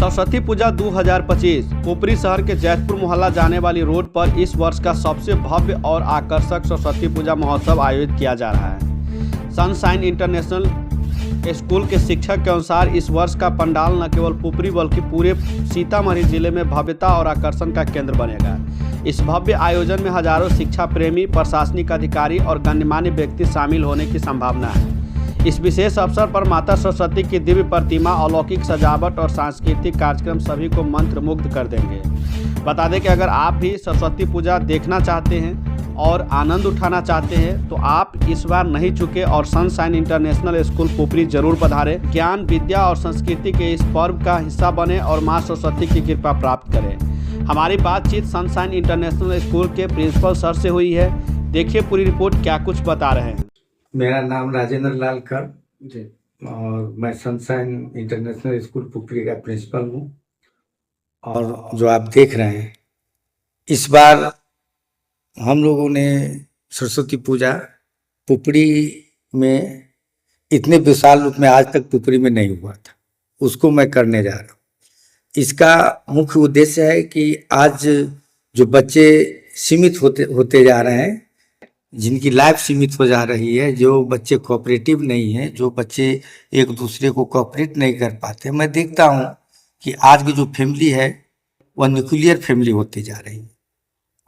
सरस्वती पूजा 2025 पुपरी शहर के जैतपुर मोहल्ला जाने वाली रोड पर इस वर्ष का सबसे भव्य और आकर्षक सरस्वती पूजा महोत्सव आयोजित किया जा रहा है। सनशाइन इंटरनेशनल स्कूल के शिक्षक के अनुसार इस वर्ष का पंडाल न केवल पुपरी बल्कि पूरे सीतामढ़ी जिले में भव्यता और आकर्षण का केंद्र बनेगा। इस भव्य आयोजन में हजारों शिक्षा प्रेमी, प्रशासनिक अधिकारी और गणमान्य व्यक्ति शामिल होने की संभावना है। इस विशेष अवसर पर माता सरस्वती की दिव्य प्रतिमा, अलौकिक सजावट और सांस्कृतिक कार्यक्रम सभी को मंत्रमुग्ध कर देंगे। बता दें कि अगर आप भी सरस्वती पूजा देखना चाहते हैं और आनंद उठाना चाहते हैं तो आप इस बार नहीं चुके और सनशाइन इंटरनेशनल स्कूल पुपरी जरूर पधारें। ज्ञान, विद्या और संस्कृति के इस पर्व का हिस्सा बने और माँ सरस्वती की कृपा प्राप्त करें। हमारी बातचीत सनशाइन इंटरनेशनल स्कूल के प्रिंसिपल सर से हुई है। देखिए पूरी रिपोर्ट क्या कुछ बता रहे हैं। मेरा नाम राजेंद्र लाल कर जी और मैं सनशाइन इंटरनेशनल स्कूल पुपरी का प्रिंसिपल हूँ। और जो आप देख रहे हैं, इस बार हम लोगों ने सरस्वती पूजा पुपरी में इतने विशाल रूप में आज तक पुपरी में नहीं हुआ था, उसको मैं करने जा रहा हूँ। इसका मुख्य उद्देश्य है कि आज जो बच्चे सीमित होते जा रहे हैं, जिनकी लाइफ सीमित हो जा रही है, जो बच्चे कोऑपरेटिव नहीं है, जो बच्चे एक दूसरे को कोऑपरेट नहीं कर पाते, मैं देखता हूँ कि आज की जो फैमिली है वह न्यूक्लियर फैमिली होती जा रही है।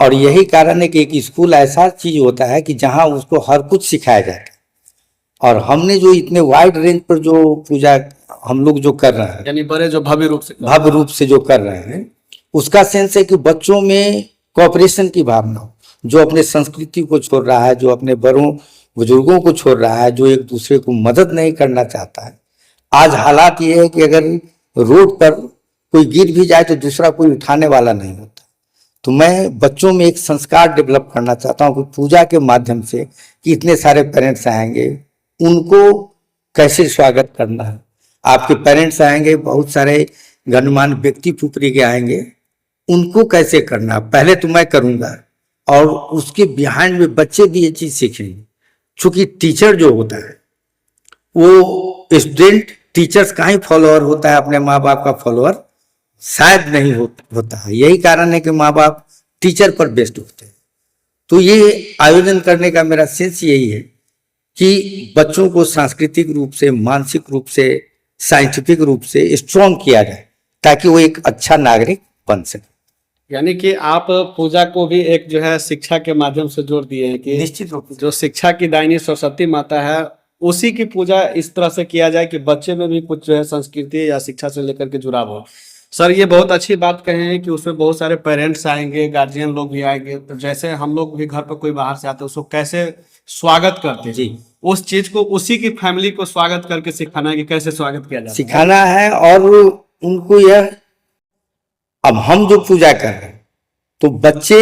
और यही कारण है कि एक स्कूल ऐसा चीज होता है कि जहाँ उसको हर कुछ सिखाया जाता है। और हमने जो इतने वाइड रेंज पर जो पूजा हम लोग जो कर रहे हैं, यानी बड़े जो भव्य रूप से जो कर रहे हैं, उसका सेंस है कि बच्चों में कोऑपरेशन की भावना हो, जो अपने संस्कृति को छोड़ रहा है, जो अपने बड़ों बुजुर्गों को छोड़ रहा है, जो एक दूसरे को मदद नहीं करना चाहता है। आज हालात ये है कि अगर रोड पर कोई गिर भी जाए तो दूसरा कोई उठाने वाला नहीं होता। तो मैं बच्चों में एक संस्कार डेवलप करना चाहता हूँ कि पूजा के माध्यम से कि इतने सारे पेरेंट्स आएंगे, उनको कैसे स्वागत करना है। आपके पेरेंट्स आएंगे, बहुत सारे गणमान्य व्यक्ति पुपरी के आएंगे, उनको कैसे करना पहले तो मैं करूँगा और उसके बिहाइंड में बच्चे भी ये चीज सीखेंगे। क्योंकि टीचर जो होता है वो स्टूडेंट टीचर्स का ही फॉलोअर होता है, अपने माँ बाप का फॉलोअर शायद नहीं होता है। यही कारण है कि माँ बाप टीचर पर बेस्ड होते हैं। तो ये आयोजन करने का मेरा सेंस यही है कि बच्चों को सांस्कृतिक रूप से, मानसिक रूप से, साइंटिफिक रूप से स्ट्रॉन्ग किया जाए ताकि वो एक अच्छा नागरिक बन सके। यानी कि आप पूजा को भी एक जो है शिक्षा के माध्यम से जोड़ दिए हैं कि निश्चित रूप से जो शिक्षा की दायनी सरस्वती माता है उसी की पूजा इस तरह से किया जाए कि बच्चे में भी कुछ जो है संस्कृति या शिक्षा से लेकर के जुड़ाव हो। सर, ये बहुत अच्छी बात कहे हैं कि उसमें बहुत सारे पेरेंट्स आएंगे, गार्जियन लोग भी आएंगे। तो जैसे हम लोग भी घर पर कोई बाहर से आते हैं उसको कैसे स्वागत करते हैं, जी, उस चीज को उसी की फैमिली को स्वागत करके सिखाना है कि कैसे स्वागत किया जाता है, सिखाना है। और उनको यह, अब हम जो पूजा कर रहे हैं तो बच्चे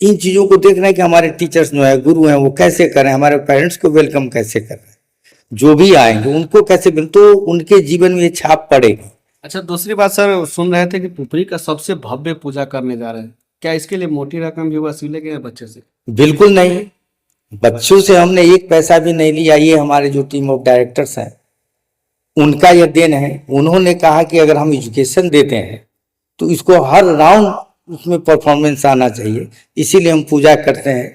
इन चीजों को देख रहे हैं कि हमारे टीचर्स जो है, गुरु हैं, वो कैसे कर रहे हैं, हमारे पेरेंट्स को वेलकम कैसे कर रहे हैं, जो भी आएंगे उनको कैसे, तो उनके जीवन में ये छाप पड़ेगी। अच्छा, दूसरी बात सर, सुन रहे थे कि पुपरी का सबसे भव्य पूजा करने जा रहे हैं, क्या इसके लिए मोटी रकम भी वसूले गए बच्चे से? बिल्कुल नहीं, बच्चों से हमने एक पैसा भी नहीं लिया। ये हमारे जो टीम ऑफ डायरेक्टर्स हैं उनका यह देन है। उन्होंने कहा कि अगर हम एजुकेशन देते हैं तो इसको हर राउंड उसमें परफॉर्मेंस आना चाहिए, इसीलिए हम पूजा करते हैं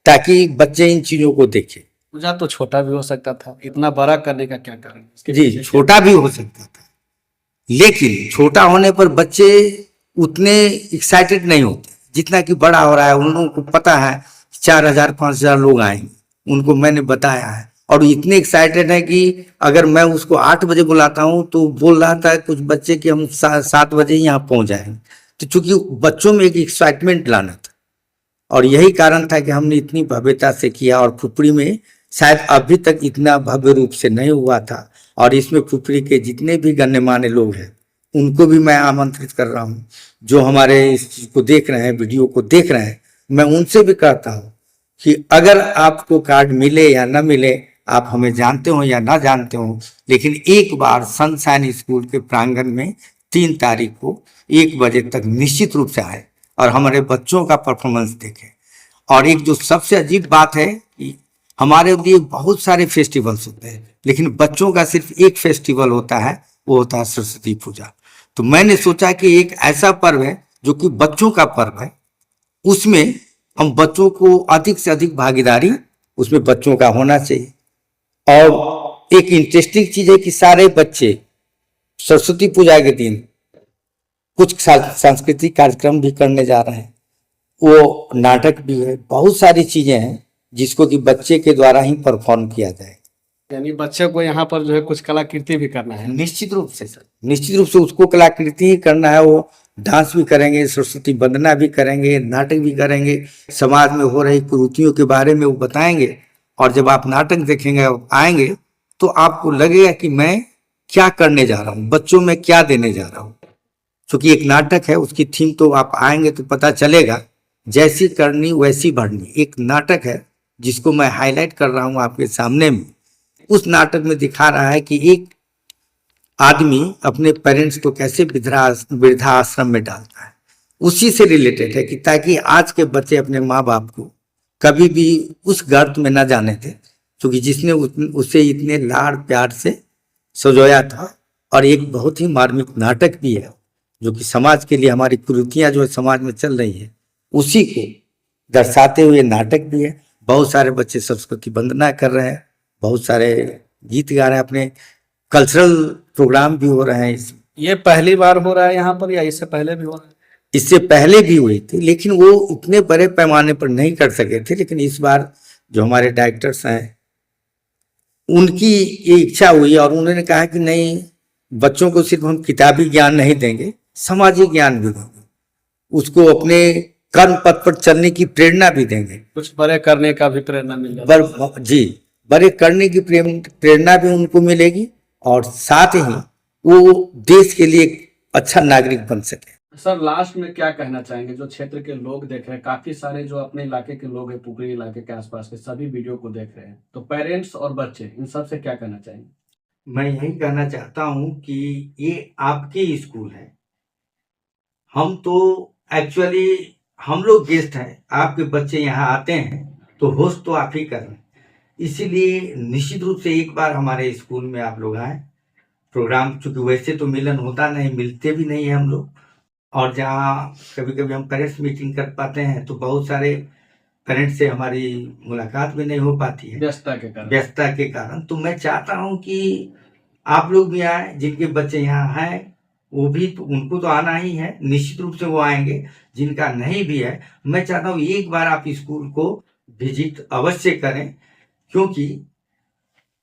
ताकि बच्चे इन चीजों को देखें। पूजा तो छोटा भी हो सकता था, इतना बड़ा करने का क्या कारण? जी, छोटा भी हो सकता था, लेकिन छोटा होने पर बच्चे उतने एक्साइटेड नहीं होते जितना कि बड़ा हो रहा है। उन लोगों को पता है 4000 5000 लोग आएंगे, उनको मैंने बताया है और इतने एक्साइटेड है कि अगर मैं उसको 8 बजे बुलाता हूँ तो बोल रहा था कुछ बच्चे कि हम 7 बजे यहाँ पहुँच जाएंगे। तो चूंकि बच्चों में एक एक्साइटमेंट लाना था और यही कारण था कि हमने इतनी भव्यता से किया। और पुपरी में शायद अभी तक इतना भव्य रूप से नहीं हुआ था। और इसमें पुपरी के जितने भी गणमान्य लोग हैं उनको भी मैं आमंत्रित कर रहा हूँ, जो हमारे इस चीज को देख रहे हैं, वीडियो को देख रहे हैं। मैं उनसे भी कहता हूँ कि अगर आपको कार्ड मिले या ना मिले, आप हमें जानते हो या ना जानते हो, लेकिन एक बार सनशाइन स्कूल के प्रांगण में 3 तारीख को 1 बजे तक निश्चित रूप से आए और हमारे बच्चों का परफॉर्मेंस देखें। और एक जो सबसे अजीब बात है कि हमारे लिए बहुत सारे फेस्टिवल्स होते हैं, लेकिन बच्चों का सिर्फ एक फेस्टिवल होता है, वो होता है सरस्वती पूजा। तो मैंने सोचा कि एक ऐसा पर्व है जो कि बच्चों का पर्व है, उसमें हम बच्चों को अधिक से अधिक भागीदारी उसमें बच्चों का होना चाहिए। और एक इंटरेस्टिंग चीज है कि सारे बच्चे सरस्वती पूजा के दिन कुछ सांस्कृतिक कार्यक्रम भी करने जा रहे हैं, वो नाटक भी है, बहुत सारी चीजें हैं जिसको कि बच्चे के द्वारा ही परफॉर्म किया जाए। यानी बच्चे को यहाँ पर जो है कुछ कलाकृति भी करना है। निश्चित रूप से सर, निश्चित रूप से उसको कलाकृति ही करना है। वो डांस भी करेंगे, सरस्वती वंदना भी करेंगे, नाटक भी करेंगे, समाज में हो रही कुरीतियों के बारे में वो बताएंगे। और जब आप नाटक देखेंगे आएंगे तो आपको लगेगा कि मैं क्या करने जा रहा हूँ, बच्चों में क्या देने जा रहा हूँ। क्योंकि एक नाटक है, उसकी थीम तो आप आएंगे तो पता चलेगा, जैसी करनी वैसी भरनी। एक नाटक है जिसको मैं हाईलाइट कर रहा हूँ आपके सामने में। उस नाटक में दिखा रहा है कि एक आदमी अपने पेरेंट्स को कैसे वृद्धाश्रम में डालता है, उसी से रिलेटेड है कि ताकि आज के बच्चे अपने माँ बाप को कभी भी उस गर्त में न जाने थे, क्योंकि जिसने उसे इतने लाड़ प्यार से सजोया था। और एक बहुत ही मार्मिक नाटक भी है जो कि समाज के लिए, हमारी कुरीतियां जो समाज में चल रही है उसी को दर्शाते हुए नाटक भी है। बहुत सारे बच्चे सरस्वती वंदना कर रहे हैं, बहुत सारे गीत गा रहे हैं, अपने कल्चरल प्रोग्राम भी हो रहे हैं। ये पहली बार हो रहा है यहाँ पर या इससे पहले भी हो रहा है? इससे पहले भी हुई थी, लेकिन वो उतने बड़े पैमाने पर नहीं कर सके थे। लेकिन इस बार जो हमारे डायरेक्टर्स हैं उनकी ये इच्छा हुई और उन्होंने कहा कि नहीं, बच्चों को सिर्फ हम किताबी ज्ञान नहीं देंगे, सामाजिक ज्ञान भी देंगे, उसको अपने कर्म पथ पर चलने की प्रेरणा भी देंगे, कुछ बड़े करने का भी प्रेरणा मिल जाएगा। जी, बड़े करने की प्रेरणा भी उनको मिलेगी और साथ ही वो देश के लिए एक अच्छा नागरिक बन सके। सर, लास्ट में क्या कहना चाहेंगे? जो क्षेत्र के लोग देख रहे हैं, काफी सारे जो अपने इलाके के लोग हैं, पुपरी इलाके के आसपास के सभी वीडियो को देख रहे हैं, तो पेरेंट्स और बच्चे इन सब से क्या कहना चाहेंगे? मैं यही कहना चाहता हूं कि ये आपकी स्कूल है। हम तो एक्चुअली हम लोग गेस्ट हैं, आपके बच्चे यहाँ आते हैं तो होस्ट तो आप ही कर रहे हैं। इसीलिए निश्चित रूप से एक बार हमारे स्कूल में आप लोग आए। प्रोग्राम चूंकि वैसे तो मिलन होता नहीं, मिलते भी नहीं है हम लोग, और जहाँ कभी कभी हम पेरेंट्स मीटिंग कर पाते हैं तो बहुत सारे पेरेंट्स से हमारी मुलाकात भी नहीं हो पाती है व्यस्तता के कारण। तो मैं चाहता हूं कि आप लोग भी आए, जिनके बच्चे यहाँ हैं वो भी, तो उनको तो आना ही है, निश्चित रूप से वो आएंगे। जिनका नहीं भी है, मैं चाहता हूँ एक बार आप स्कूल को विजिट अवश्य करें, क्योंकि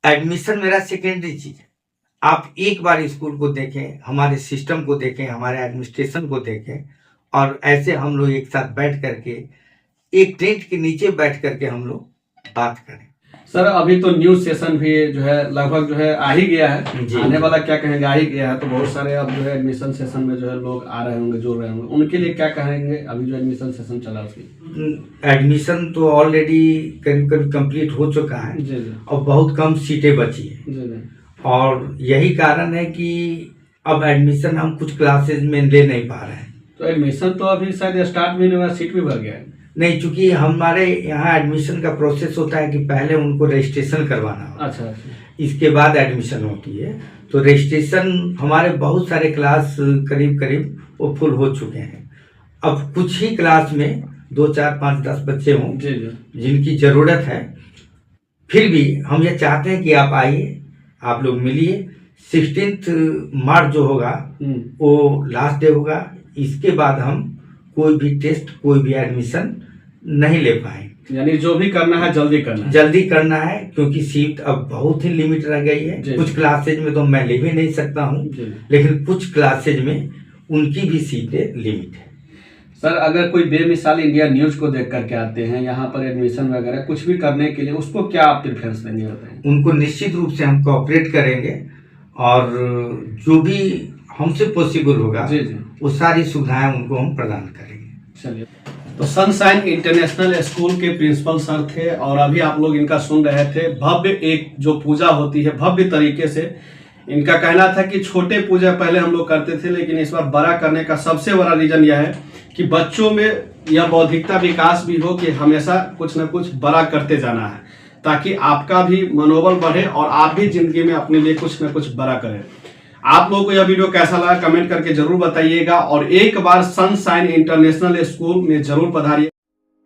एडमिशन मेरा सेकेंडरी चीज है। आप एक बार स्कूल को देखें, हमारे सिस्टम को देखें, हमारे एडमिनिस्ट्रेशन को देखें, और ऐसे हम लोग एक साथ बैठ करके एक टेंट के नीचे बैठ करके हम लोग बात करें। सर, अभी तो न्यू सेशन भी जो है लगभग जो है आ ही गया है, आने वाला क्या कहेंगे, आ ही गया है, तो बहुत सारे अब जो है एडमिशन सेशन में जो है लोग आ रहे होंगे, जुड़ रहे होंगे, उनके लिए क्या कहेंगे? अभी जो एडमिशन सेशन चला उसकी एडमिशन तो ऑलरेडी करीब करीब कंप्लीट हो चुका है जी। और बहुत कम सीटें बची है जी। और यही कारण है कि अब एडमिशन हम कुछ क्लासेज में ले नहीं पा रहे हैं। तो एडमिशन तो अभी शायद स्टार्ट भी नहीं हुआ, सीट भी भर गया है। नहीं, चूंकि हमारे यहाँ एडमिशन का प्रोसेस होता है कि पहले उनको रजिस्ट्रेशन करवाना होता है। अच्छा। इसके बाद एडमिशन होती है। तो रजिस्ट्रेशन हमारे बहुत सारे क्लास करीब करीब वो फुल हो चुके हैं। अब कुछ ही क्लास में 2, 4, 5, 10 बच्चे हों जिनकी ज़रूरत है। फिर भी हम ये चाहते हैं कि आप आइए, आप लोग मिलिए। 16 मार्च जो होगा वो लास्ट डे होगा। इसके बाद हम कोई भी टेस्ट, कोई भी एडमिशन नहीं ले पाएंगे। यानी जो भी करना है जल्दी करना है, क्योंकि सीट अब बहुत ही लिमिट रह गई है। कुछ क्लासेज में तो मैं ले भी नहीं सकता हूँ, लेकिन कुछ क्लासेज में उनकी भी सीटें लिमिट है। सर, अगर कोई बेमिसाल इंडिया न्यूज को देख करके आते हैं यहाँ पर एडमिशन वगैरह कुछ भी करने के लिए, उसको क्या आप प्रेफरेंस देंगे बताएं? उनको निश्चित रूप से हम कोऑपरेट करेंगे और जो भी हमसे पॉसिबल होगा वो सारी सुविधाएं उनको हम प्रदान करेंगे। चलिए, तो सनशाइन इंटरनेशनल स्कूल के प्रिंसिपल सर थे और अभी आप लोग इनका सुन रहे थे। भव्य एक जो पूजा होती है भव्य तरीके से, इनका कहना था कि छोटे पूजा पहले हम लोग करते थे, लेकिन इस बार बड़ा करने का सबसे बड़ा रीजन यह है कि बच्चों में यह बौद्धिकता विकास भी हो कि हमेशा कुछ न कुछ बड़ा करते जाना है, ताकि आपका भी मनोबल बढ़े और आप भी जिंदगी में अपने लिए कुछ न कुछ बड़ा करें। आप लोगों को यह वीडियो कैसा लगा कमेंट करके जरूर बताइएगा और एक बार सनशाइन इंटरनेशनल स्कूल में जरूर पधारिए।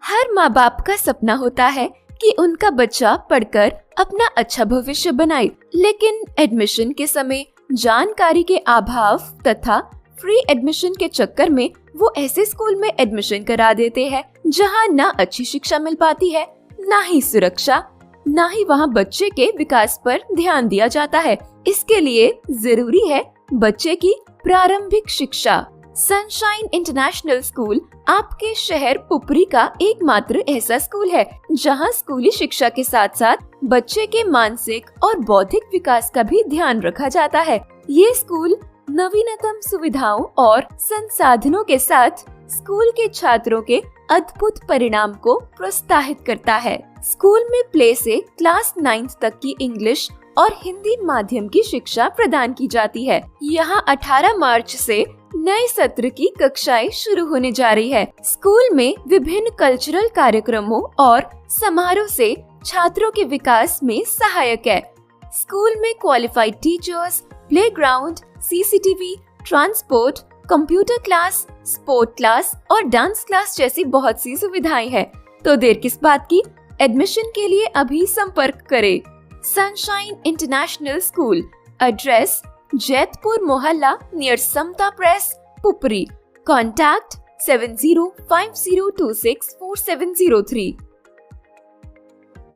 हर माँ बाप का सपना होता है कि उनका बच्चा पढ़कर अपना अच्छा भविष्य बनाए, लेकिन एडमिशन के समय जानकारी के अभाव तथा फ्री एडमिशन के चक्कर में वो ऐसे स्कूल में एडमिशन करा देते हैं जहां ना अच्छी शिक्षा मिल पाती है, ना ही सुरक्षा, ना ही वहां बच्चे के विकास पर ध्यान दिया जाता है। इसके लिए जरूरी है बच्चे की प्रारंभिक शिक्षा। सनशाइन इंटरनेशनल स्कूल आपके शहर पुपरी का एकमात्र ऐसा स्कूल है जहां स्कूली शिक्षा के साथ साथ बच्चे के मानसिक और बौद्धिक विकास का भी ध्यान रखा जाता है। ये स्कूल नवीनतम सुविधाओं और संसाधनों के साथ स्कूल के छात्रों के अद्भुत परिणाम को प्रोत्साहित करता है। स्कूल में प्ले से क्लास 9 तक की इंग्लिश और हिंदी माध्यम की शिक्षा प्रदान की जाती है। यहाँ 18 मार्च से नए सत्र की कक्षाएं शुरू होने जा रही है। स्कूल में विभिन्न कल्चरल कार्यक्रमों और समारोह से छात्रों के विकास में सहायक है। स्कूल में qualified teachers, playground, CCTV, transport, computer class, sport class और डांस क्लास जैसी बहुत सी सुविधाएं हैं। तो देर किस बात की, एडमिशन के लिए अभी संपर्क करें। Sunshine international school, address Jaitpur मोहल्ला नियर समता प्रेस, पुपरी। कॉन्टैक्ट 7050264703।